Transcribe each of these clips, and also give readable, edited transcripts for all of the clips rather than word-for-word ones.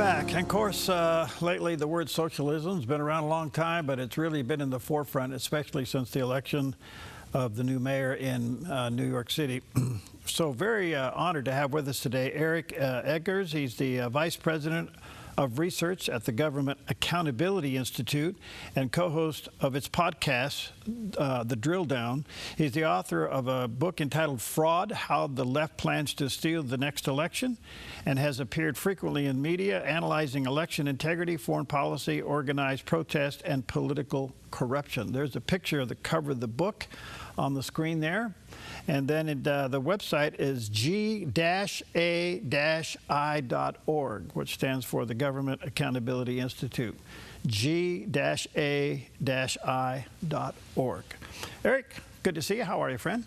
back. And of course, lately the word socialism has been around a long time, but it's really been in the forefront, especially since the election of the new mayor in New York City. So very honored to have with us today Eric Eggers. He's the Vice President of Research at the Government Accountability Institute and co-host of its podcast, The Drill Down. He's the author of a book entitled Fraud, How the Left Plans to Steal the Next Election, and has appeared frequently in media analyzing election integrity, foreign policy, organized protest, and political corruption. There's a picture of the cover of the book on the screen there. And then the website is g-a-i.org, which stands for the Government Accountability Institute, g-a-i.org. Eric, good to see you. How are you, friend?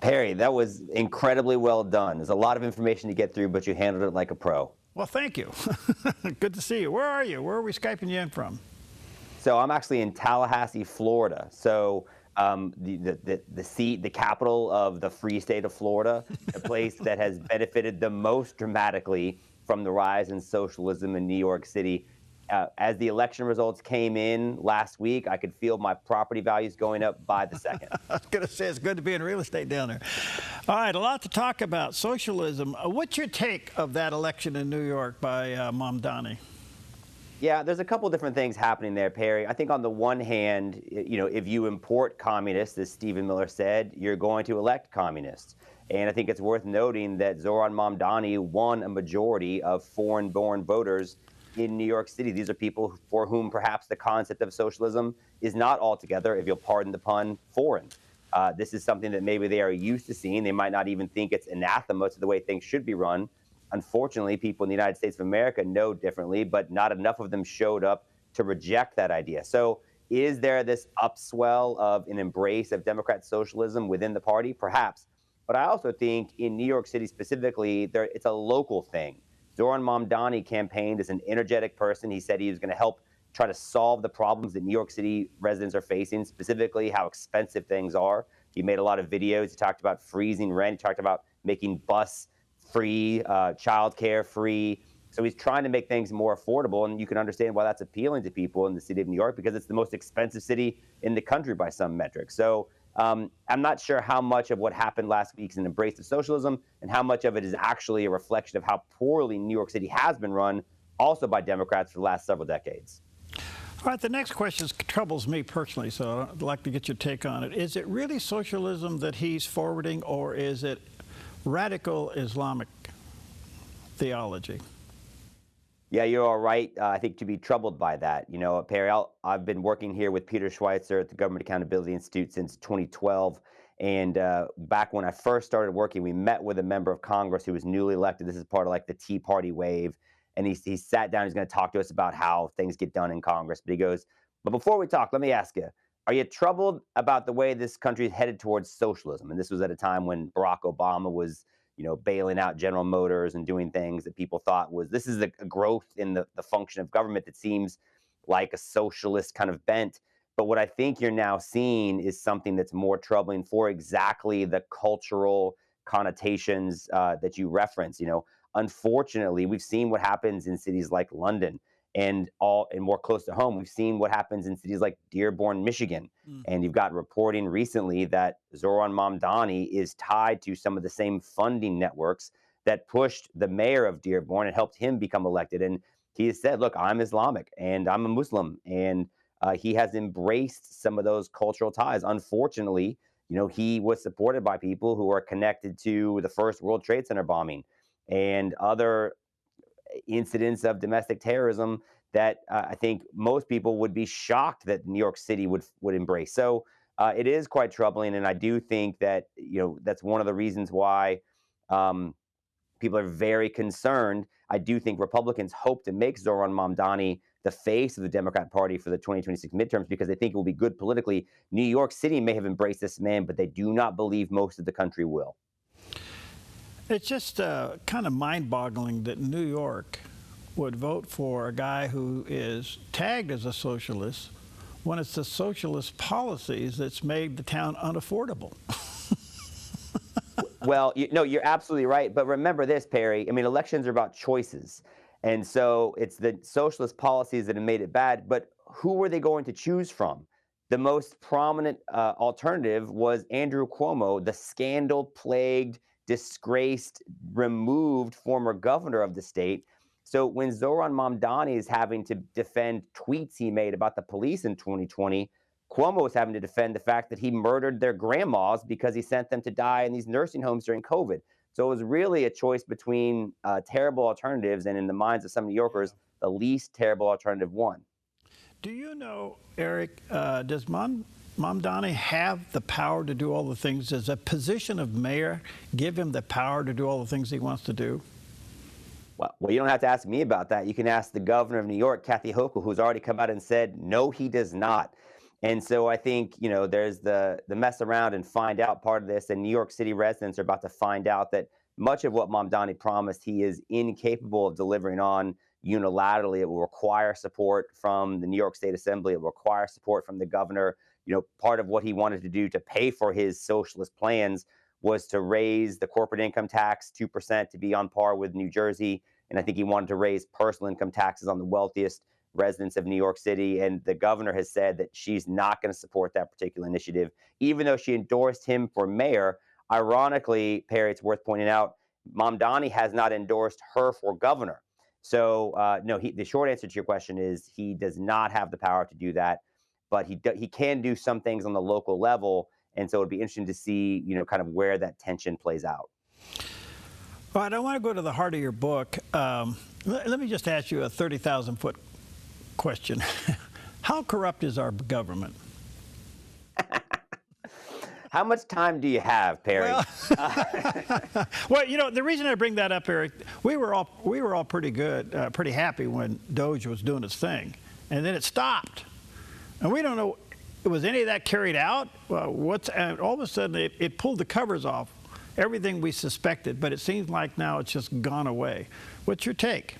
Perry, that was incredibly well done. There's a lot of information to get through, but you handled it like a pro. Well, thank you. Good to see you. Where are you? Where are we Skyping you in from? So I'm actually in Tallahassee, Florida. So the capital of the free state of Florida, the place that has benefited the most dramatically from the rise in socialism in New York City. As the election results came in last week, I could feel my property values going up by the second. I was going to say, it's good to be in real estate down there. All right, a lot to talk about. Socialism. What's your take of that election in New York by Mamdani? Yeah, there's a couple different things happening there, Perry. I think on the one hand, if you import communists, as Stephen Miller said, you're going to elect communists. And I think it's worth noting that Zohran Mamdani won a majority of foreign-born voters in New York City. These are people for whom perhaps the concept of socialism is not altogether, if you'll pardon the pun, foreign. This is something that maybe they are used to seeing. They might not even think it's anathema to the way things should be run. Unfortunately, people in the United States of America know differently, but not enough of them showed up to reject that idea. So is there this upswell of an embrace of Democrat socialism within the party? Perhaps. But I also think in New York City specifically, it's a local thing. Zohran Mamdani campaigned as an energetic person. He said he was going to help try to solve the problems that New York City residents are facing, specifically how expensive things are. He made a lot of videos. He talked about freezing rent. He talked about making bus free, childcare free. So he's trying to make things more affordable, and you can understand why that's appealing to people in the city of New York, because it's the most expensive city in the country by some metrics. So I'm not sure how much of what happened last week is an embrace of socialism and how much of it is actually a reflection of how poorly New York City has been run, also by Democrats for the last several decades. All right, the next question troubles me personally, so I'd like to get your take on it. Is it really socialism that he's forwarding, or is it radical Islamic theology? Yeah, you're all right, I think, to be troubled by that. Perry, I've been working here with Peter Schweitzer at the Government Accountability Institute since 2012. And back when I first started working, we met with a member of Congress who was newly elected. This is part of like the Tea Party wave. And he sat down, he's going to talk to us about how things get done in Congress. But he goes, but before we talk, let me ask you, are you troubled about the way this country is headed towards socialism? And this was at a time when Barack Obama was, bailing out General Motors and doing things that people thought this is a growth in the function of government that seems like a socialist kind of bent. But what I think you're now seeing is something that's more troubling for exactly the cultural connotations that you reference. Unfortunately, we've seen what happens in cities like London. And more close to home, we've seen what happens in cities like Dearborn, Michigan. And you've got reporting recently that Zohran Mamdani is tied to some of the same funding networks that pushed the mayor of Dearborn and helped him become elected. And he has said, look, I'm Islamic and I'm a Muslim. And he has embraced some of those cultural ties. Unfortunately, he was supported by people who are connected to the first World Trade Center bombing and other incidents of domestic terrorism that I think most people would be shocked that New York City would embrace. So it is quite troubling, and I do think that that's one of the reasons why people are very concerned. I do think Republicans hope to make Zohran Mamdani the face of the Democrat Party for the 2026 midterms because they think it will be good politically. New York City may have embraced this man, but they do not believe most of the country will. It's just kind of mind-boggling that New York would vote for a guy who is tagged as a socialist when it's the socialist policies that's made the town unaffordable. Well, you're absolutely right. But remember this, Perry. I mean, elections are about choices. And so it's the socialist policies that have made it bad. But who were they going to choose from? The most prominent alternative was Andrew Cuomo, the scandal-plagued, disgraced, removed former governor of the state. So when Zoran Mamdani is having to defend tweets he made about the police in 2020, Cuomo is having to defend the fact that he murdered their grandmas because he sent them to die in these nursing homes during COVID. So it was really a choice between terrible alternatives, and in the minds of some New Yorkers, the least terrible alternative won. Do you know, Eric, does Mamdani have the power to do all the things? Does a position of mayor give him the power to do all the things he wants to do? Well, you don't have to ask me about that. You can ask the governor of New York, Kathy Hochul, who's already come out and said, no, he does not. And so I think, there's the mess around and find out part of this. And New York City residents are about to find out that much of what Mamdani promised, he is incapable of delivering on unilaterally. It will require support from the New York State Assembly. It will require support from the governor. Part of what he wanted to do to pay for his socialist plans was to raise the corporate income tax 2% to be on par with New Jersey. And I think he wanted to raise personal income taxes on the wealthiest residents of New York City. And the governor has said that she's not going to support that particular initiative, even though she endorsed him for mayor. Ironically, Perry, it's worth pointing out, Mamdani has not endorsed her for governor. So, no, the short answer to your question is he does not have the power to do that, but he can do some things on the local level. And so it'd be interesting to see, kind of where that tension plays out. All right, I want to go to the heart of your book. Let me just ask you a 30,000-foot question. How corrupt is our government? How much time do you have, Perry? Well, the reason I bring that up, Eric, we were all pretty good, pretty happy when Doge was doing its thing, and then it stopped, and we don't know, was any of that carried out? And all of a sudden it pulled the covers off everything we suspected, but it seems like now it's just gone away. What's your take?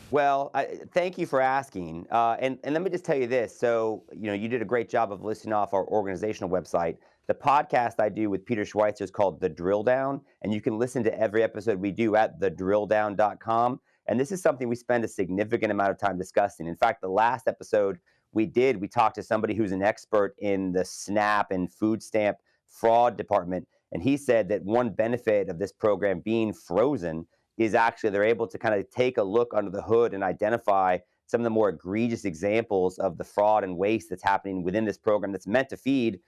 Well, thank you for asking. And let me just tell you this. So, you did a great job of listing off our organizational website. The podcast I do with Peter Schweitzer is called The Drill Down, and you can listen to every episode we do at thedrilldown.com. And this is something we spend a significant amount of time discussing. In fact, the last episode we talked to somebody who's an expert in the SNAP and food stamp fraud department. And he said that one benefit of this program being frozen is actually they're able to kind of take a look under the hood and identify some of the more egregious examples of the fraud and waste that's happening within this program that's meant to feed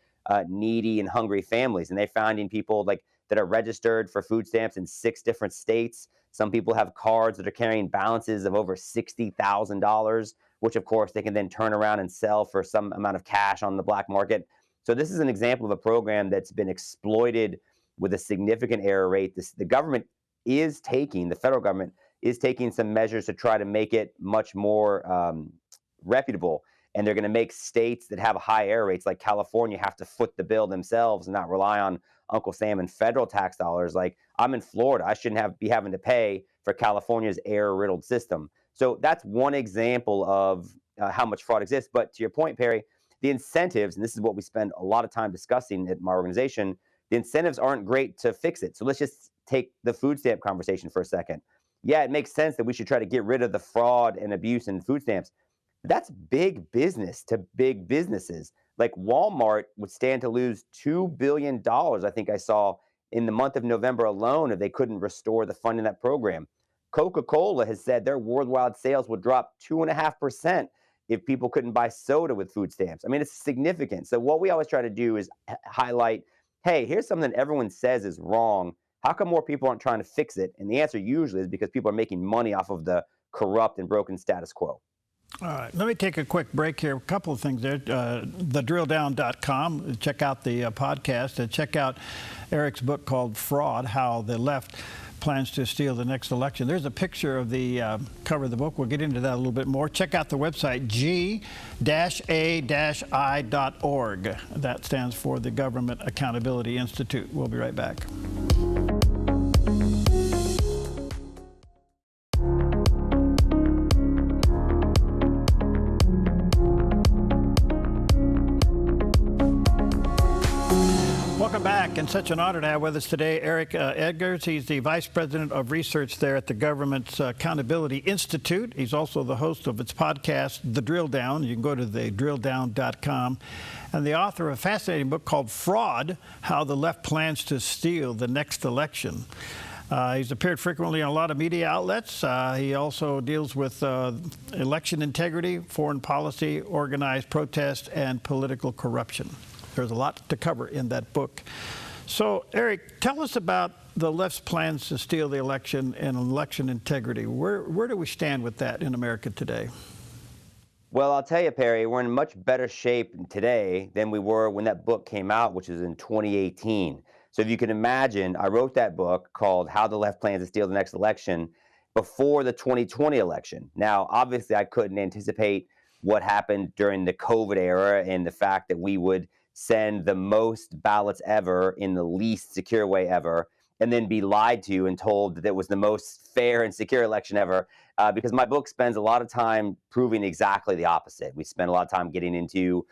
needy and hungry families. And they're finding people that are registered for food stamps in 6 different states. Some people have cards that are carrying balances of over $60,000, which of course they can then turn around and sell for some amount of cash on the black market. So this is an example of a program that's been exploited with a significant error rate. The federal government is taking some measures to try to make it much more reputable. And they're going to make states that have high error rates, like California, have to foot the bill themselves and not rely on Uncle Sam and federal tax dollars. Like, I'm in Florida, I shouldn't be having to pay for California's error-riddled system. So that's one example of how much fraud exists. But to your point, Perry, the incentives, and this is what we spend a lot of time discussing at my organization, the incentives aren't great to fix it. So let's just take the food stamp conversation for a second. Yeah, it makes sense that we should try to get rid of the fraud and abuse in food stamps. That's big business to big businesses. Like Walmart would stand to lose $2 billion, I think I saw, in the month of November alone if they couldn't restore the funding of that program. Coca-Cola has said their worldwide sales would drop 2.5% if people couldn't buy soda with food stamps. I mean, it's significant. So what we always try to do is highlight, hey, here's something everyone says is wrong. How come more people aren't trying to fix it? And the answer usually is because people are making money off of the corrupt and broken status quo. All right, let me take a quick break here. A couple of things there. Thedrilldown.com. Check out the podcast. Check out Eric's book called Fraud, How the Left Plans to Steal the Next Election. There's a picture of the cover of the book. We'll get into that a little bit more. Check out the website, g-a-i.org. That stands for the Government Accountability Institute. We'll be right back. Welcome back, and such an honor to have with us today Eric Edgars. He's the Vice President of Research there at the Government's Accountability Institute. He's also the host of its podcast, The Drill Down. You can go to thedrilldown.com. And the author of a fascinating book called Fraud, How the Left Plans to Steal the Next Election. He's appeared frequently on a lot of media outlets. He also deals with election integrity, foreign policy, organized protest, and political corruption. There's a lot to cover in that book. So, Eric, tell us about the left's plans to steal the election and election integrity. Where do we stand with that in America today? Well, I'll tell you, Perry, we're in much better shape today than we were when that book came out, which was in 2018. So if you can imagine, I wrote that book called How the Left Plans to Steal the Next Election before the 2020 election. Now, obviously, I couldn't anticipate what happened during the COVID era and the fact that we would send the most ballots ever in the least secure way ever, and then be lied to and told that it was the most fair and secure election ever, because my book spends a lot of time proving exactly the opposite. We spend a lot of time getting into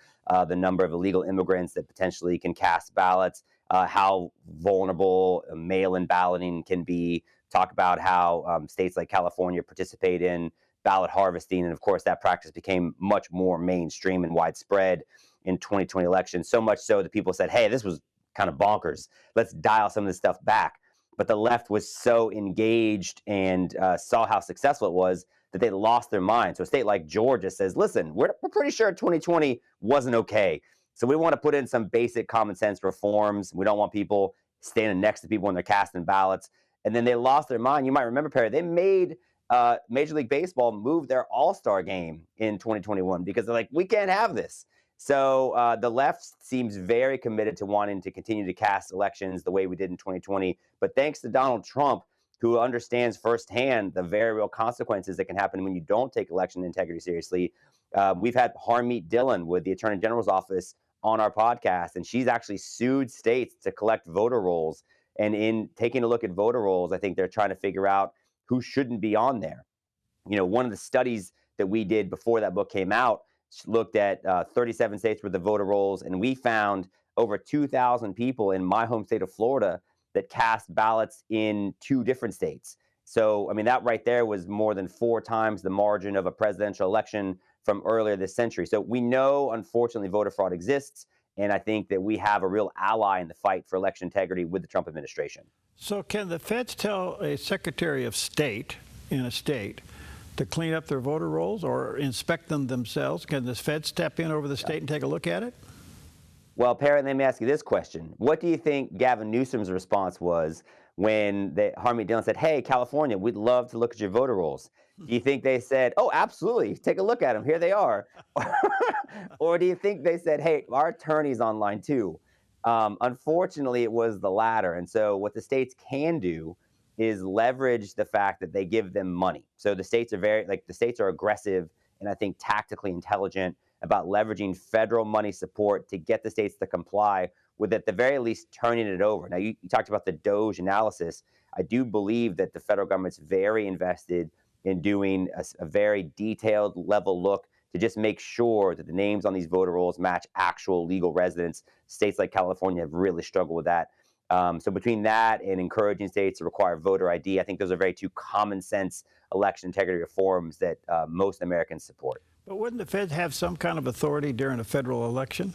the number of illegal immigrants that potentially can cast ballots, how vulnerable mail-in balloting can be, talk about how states like California participate in ballot harvesting, and of course that practice became much more mainstream and widespread in 2020 election, so much so that people said, hey, this was kind of bonkers. Let's dial some of this stuff back. But the left was so engaged and saw how successful it was that they lost their mind. So a state like Georgia says, listen, we're pretty sure 2020 wasn't okay. So we want to put in some basic common sense reforms. We don't want people standing next to people when they're casting ballots. And then they lost their mind. You might remember, Perry, they made Major League Baseball move their All-Star game in 2021 because they're like, we can't have this. So the left seems very committed to wanting to continue to cast elections the way we did in 2020. But thanks to Donald Trump, who understands firsthand the very real consequences that can happen when you don't take election integrity seriously, we've had Harmeet Dillon with the Attorney General's office on our podcast, and she's actually sued states to collect voter rolls. And in taking a look at voter rolls, I think they're trying to figure out who shouldn't be on there. You know, one of the studies that we did before that book came out looked at 37 states worth of voter rolls, and we found over 2,000 people in my home state of Florida that cast ballots in 2 different states. So, I mean, that right there was more than 4 times the margin of a presidential election from earlier this century. So we know, unfortunately, voter fraud exists, and I think that we have a real ally in the fight for election integrity with the Trump administration. So can the feds tell a Secretary of State in a state to clean up their voter rolls or inspect them themselves? Can the feds step in over the state and take a look at it? Well, Perry, let me ask you this question. What do you think Gavin Newsom's response was when Harmeet Dillon said, hey, California, we'd love to look at your voter rolls? Do you think they said, oh, absolutely, take a look at them, here they are? Or do you think they said, hey, our attorney's online too? Unfortunately, it was the latter. And so what the states can do is leverage the fact that they give them money. So the states are aggressive and I think tactically intelligent about leveraging federal money support to get the states to comply with, at the very least, turning it over. Now, you talked about the DOGE analysis. I do believe that the federal government's very invested in doing a very detailed level look to just make sure that the names on these voter rolls match actual legal residents. States like California have really struggled with that. So between that and encouraging states to require voter ID, I think those are very 2 common sense election integrity reforms that most Americans support. But wouldn't the feds have some kind of authority during a federal election?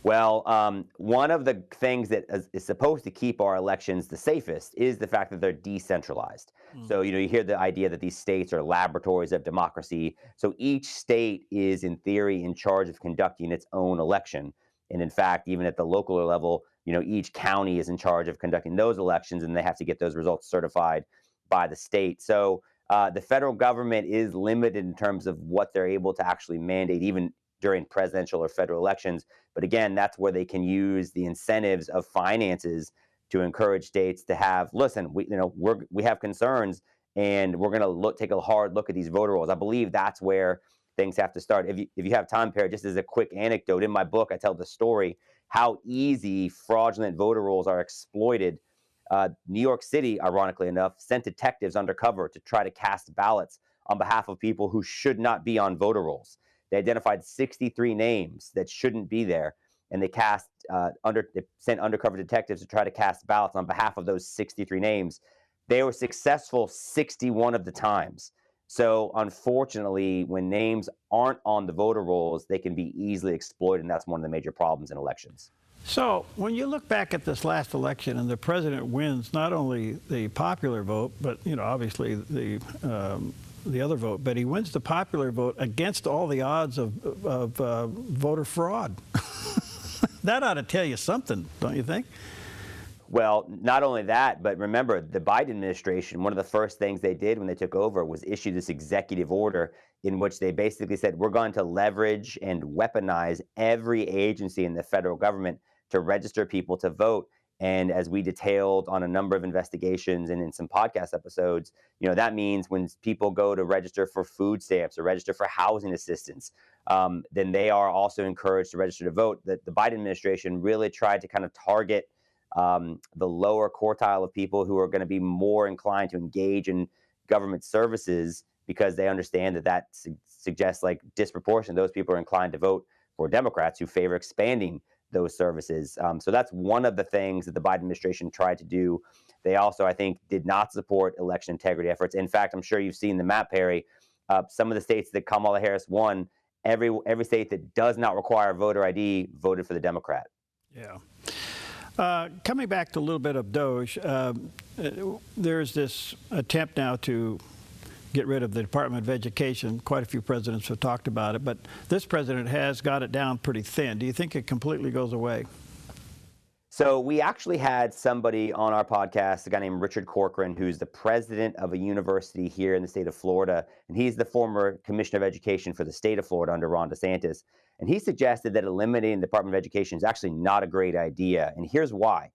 Well, one of the things that is supposed to keep our elections the safest is the fact that they're decentralized. So, you hear the idea that these states are laboratories of democracy. So each state is, in theory, in charge of conducting its own election. And in fact, even at the local level, each county is in charge of conducting those elections, and they have to get those results certified by the state. So the federal government is limited in terms of what they're able to actually mandate, even during presidential or federal elections. But again, that's where they can use the incentives of finances to encourage states to have, listen, we have concerns, and we're going to take a hard look at these voter rolls. I believe that's where things have to start. If you have time, Perry, just as a quick anecdote, in my book, I tell the story how easy fraudulent voter rolls are exploited. New York City, ironically enough, sent detectives undercover to try to cast ballots on behalf of people who should not be on voter rolls. They identified 63 names that shouldn't be there. and they sent undercover detectives to try to cast ballots on behalf of those 63 names. They were successful 61 of the times. So unfortunately, when names aren't on the voter rolls, they can be easily exploited, and that's one of the major problems in elections. So when you look back at this last election and the president wins not only the popular vote, but obviously the other vote, but he wins the popular vote against all the odds of voter fraud. That ought to tell you something, don't you think? Well, not only that, but remember, the Biden administration, one of the first things they did when they took over was issue this executive order in which they basically said, we're going to leverage and weaponize every agency in the federal government to register people to vote. And as we detailed on a number of investigations and in some podcast episodes, that means when people go to register for food stamps or register for housing assistance, then they are also encouraged to register to vote. The Biden administration really tried to kind of target the lower quartile of people who are going to be more inclined to engage in government services, because they understand that suggests like disproportion. Those people are inclined to vote for Democrats who favor expanding those services. So that's one of the things that the Biden administration tried to do. They also, I think, did not support election integrity efforts. In fact, I'm sure you've seen the map, Perry. Some of the states that Kamala Harris won, every state that does not require voter ID voted for the Democrat. Yeah. Coming back to a little bit of Doge, there's this attempt now to get rid of the Department of Education. Quite a few presidents have talked about it, but this president has got it down pretty thin. Do you think it completely goes away? So we actually had somebody on our podcast, a guy named Richard Corcoran, who's the president of a university here in the state of Florida, and he's the former commissioner of education for the state of Florida under Ron DeSantis. And he suggested that eliminating the Department of Education is actually not a great idea. And here's why.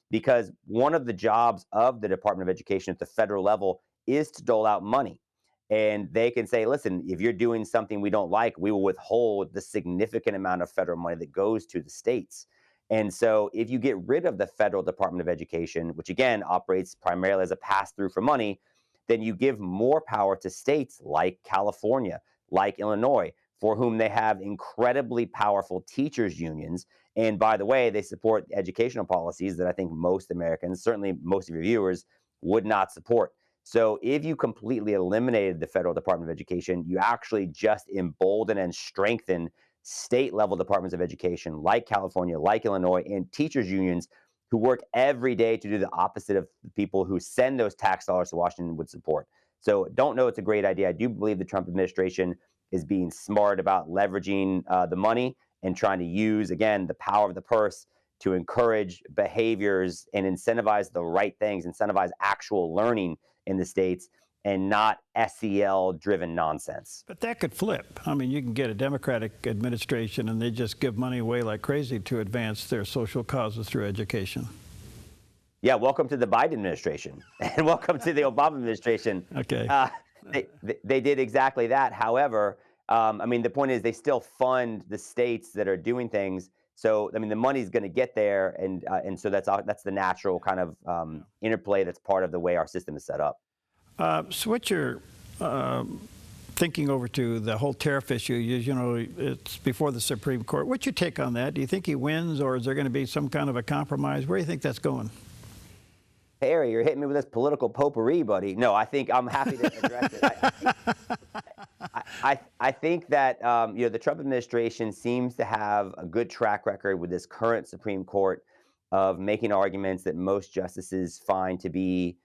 Because one of the jobs of the Department of Education at the federal level is to dole out money. And they can say, listen, if you're doing something we don't like, we will withhold the significant amount of federal money that goes to the states. And so if you get rid of the federal Department of Education, which again operates primarily as a pass-through for money, then you give more power to states like California, like Illinois, for whom they have incredibly powerful teachers unions. And by the way, they support educational policies that I think most Americans, certainly most of your viewers, would not support. So if you completely eliminated the federal Department of Education, you actually just embolden and strengthen state-level departments of education like California, like Illinois, and teachers unions who work every day to do the opposite of the people who send those tax dollars to Washington would support. So don't know it's a great idea. I do believe the Trump administration is being smart about leveraging the money and trying to use, again, the power of the purse to encourage behaviors and incentivize the right things, incentivize actual learning in the states, and not SEL-driven nonsense. But that could flip. I mean, you can get a Democratic administration and they just give money away like crazy to advance their social causes through education. Yeah, welcome to the Biden administration, and welcome to the Obama administration. Okay. They did exactly that. However, I mean, the point is they still fund the states that are doing things. So, I mean, the money's going to get there, and so that's the natural kind of interplay that's part of the way our system is set up. Switch your thinking over to the whole tariff issue. It's before the Supreme Court. What's your take on that? Do you think he wins, or is there going to be some kind of a compromise? Where do you think that's going? Harry, you're hitting me with this political potpourri, buddy. No, I think I'm happy to address it. I think that the Trump administration seems to have a good track record with this current Supreme Court of making arguments that most justices find to be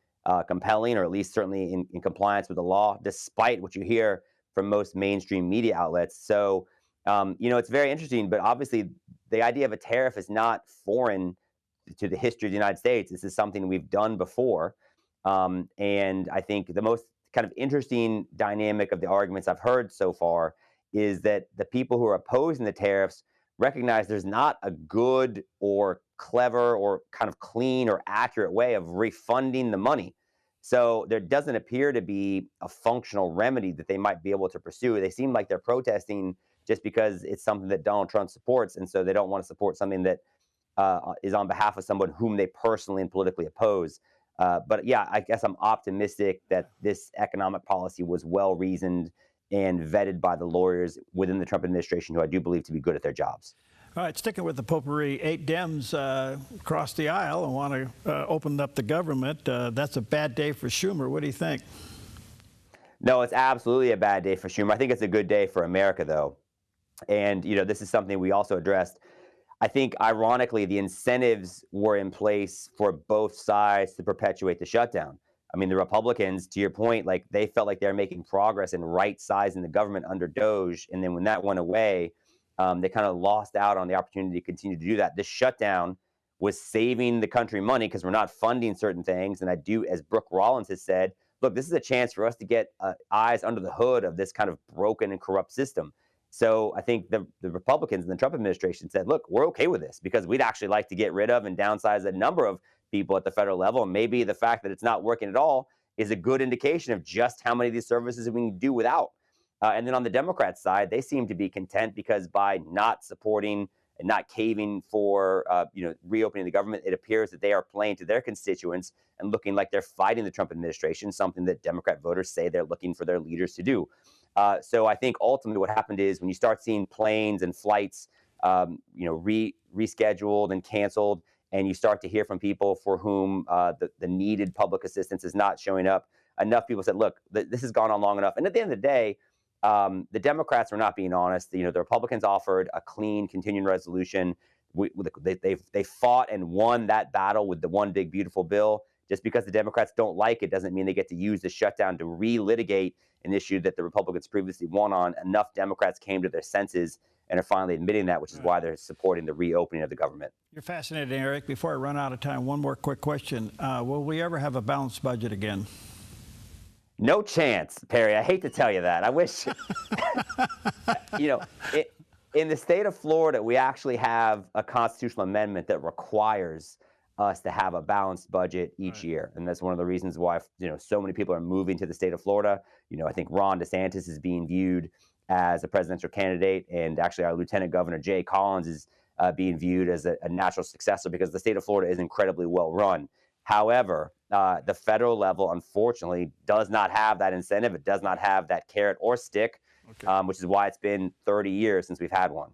compelling, or at least certainly in compliance with the law, despite what you hear from most mainstream media outlets. So, it's very interesting, but obviously the idea of a tariff is not foreign to the history of the United States. This is something we've done before. And I think the most kind of interesting dynamic of the arguments I've heard so far is that the people who are opposing the tariffs recognize there's not a good or clever or kind of clean or accurate way of refunding the money. So there doesn't appear to be a functional remedy that they might be able to pursue. They seem like they're protesting just because it's something that Donald Trump supports, and so they don't want to support something that is on behalf of someone whom they personally and politically oppose. But yeah, I guess I'm optimistic that this economic policy was well-reasoned and vetted by the lawyers within the Trump administration, who I do believe to be good at their jobs. All right, sticking with the potpourri, 8 Dems crossed the aisle and want to open up the government. That's a bad day for Schumer. What do you think? No, it's absolutely a bad day for Schumer. I think it's a good day for America, though. And, this is something we also addressed. I think, ironically, the incentives were in place for both sides to perpetuate the shutdown. I mean, the Republicans, to your point, like they felt like they're making progress in right-sizing the government under Doge. And then when that went away, they kind of lost out on the opportunity to continue to do that. This shutdown was saving the country money because we're not funding certain things. And I do, as Brooke Rollins has said, look, this is a chance for us to get eyes under the hood of this kind of broken and corrupt system. So I think the Republicans and the Trump administration said, look, we're okay with this because we'd actually like to get rid of and downsize a number of people at the federal level. And maybe the fact that it's not working at all is a good indication of just how many of these services we can do without. And then on the Democrat side, they seem to be content because by not supporting and not caving for reopening the government, it appears that they are playing to their constituents and looking like they're fighting the Trump administration, something that Democrat voters say they're looking for their leaders to do. So I think ultimately what happened is when you start seeing planes and flights rescheduled and canceled, and you start to hear from people for whom the needed public assistance is not showing up, enough people said, look, this has gone on long enough. And at the end of the day, the Democrats were not being honest. The Republicans offered a clean continuing resolution. They fought and won that battle with the one big beautiful bill. Just because the Democrats don't like it doesn't mean they get to use the shutdown to relitigate an issue that the Republicans previously won on. Enough Democrats came to their senses and are finally admitting that, which is why they're supporting the reopening of the government. You're fascinating, Eric. Before I run out of time, one more quick question. Will we ever have a balanced budget again? No chance, Perry. I hate to tell you that. I wish, in the state of Florida, we actually have a constitutional amendment that requires us to have a balanced budget each year. And that's one of the reasons why, so many people are moving to the state of Florida. I think Ron DeSantis is being viewed as a presidential candidate. And actually our Lieutenant Governor Jay Collins is being viewed as a natural successor because the state of Florida is incredibly well run. However, the federal level, unfortunately, does not have that incentive. It does not have that carrot or stick, which is why it's been 30 years since we've had one.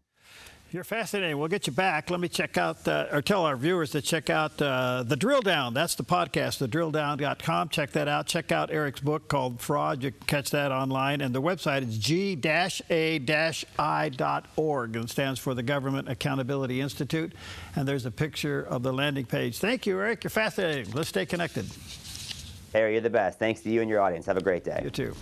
You're fascinating. We'll get you back. Let me check out, or tell our viewers to check out The Drill Down. That's the podcast, thedrilldown.com. Check that out. Check out Eric's book called Fraud. You can catch that online. And the website is g-a-i.org, and stands for the Government Accountability Institute. And there's a picture of the landing page. Thank you, Eric. You're fascinating. Let's stay connected. Harry, you're the best. Thanks to you and your audience. Have a great day. You too.